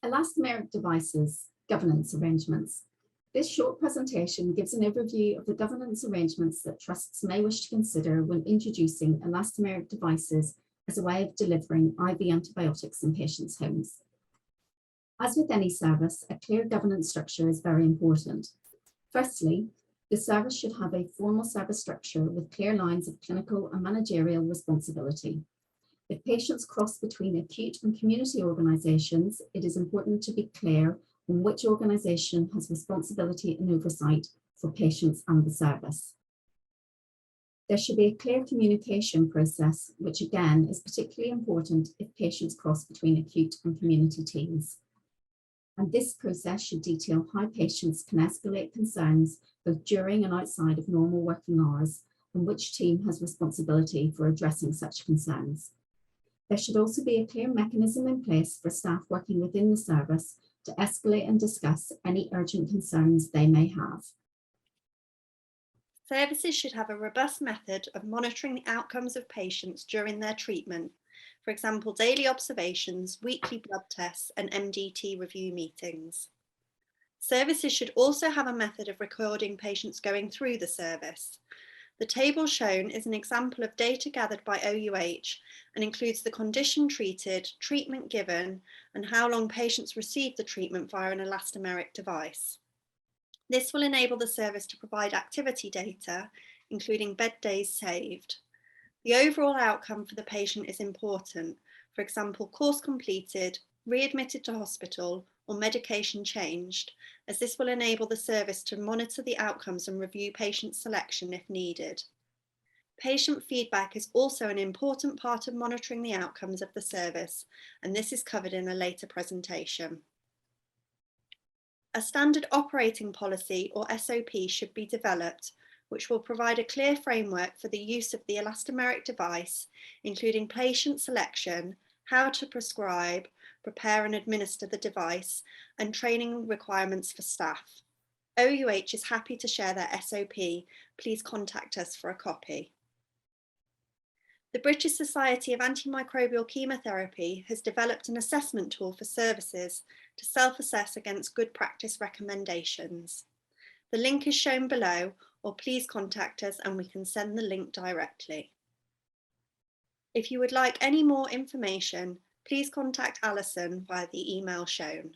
Elastomeric Devices governance arrangements. This short presentation gives an overview of the governance arrangements that trusts may wish to consider when introducing elastomeric devices as a way of delivering IV antibiotics in patients' homes. As with any service, a clear governance structure is very important. Firstly, the service should have a formal service structure with clear lines of clinical and managerial responsibility. If patients cross between acute and community organisations, it is important to be clear on which organisation has responsibility and oversight for patients and the service. There should be a clear communication process, which again is particularly important if patients cross between acute and community teams. And this process should detail how patients can escalate concerns both during and outside of normal working hours, and which team has responsibility for addressing such concerns. There should also be a clear mechanism in place for staff working within the service to escalate and discuss any urgent concerns they may have. Services should have a robust method of monitoring the outcomes of patients during their treatment, for example, daily observations, weekly blood tests, and MDT review meetings. Services should also have a method of recording patients going through the service. The table shown is an example of data gathered by OUH and includes the condition treated, treatment given, and how long patients received the treatment via an elastomeric device. This will enable the service to provide activity data, including bed days saved. The overall outcome for the patient is important, for example, course completed, readmitted to hospital, or medication changed, as this will enable the service to monitor the outcomes and review patient selection if needed. Patient feedback is also an important part of monitoring the outcomes of the service, and this is covered in a later presentation. A standard operating policy or SOP should be developed, which will provide a clear framework for the use of the elastomeric device, including patient selection, how to prescribe, prepare and administer the device, and training requirements for staff. OUH is happy to share their SOP. Please contact us for a copy. The British Society of Antimicrobial Chemotherapy has developed an assessment tool for services to self-assess against good practice recommendations. The link is shown below, or please contact us and we can send the link directly. If you would like any more information, please contact Alison via the email shown.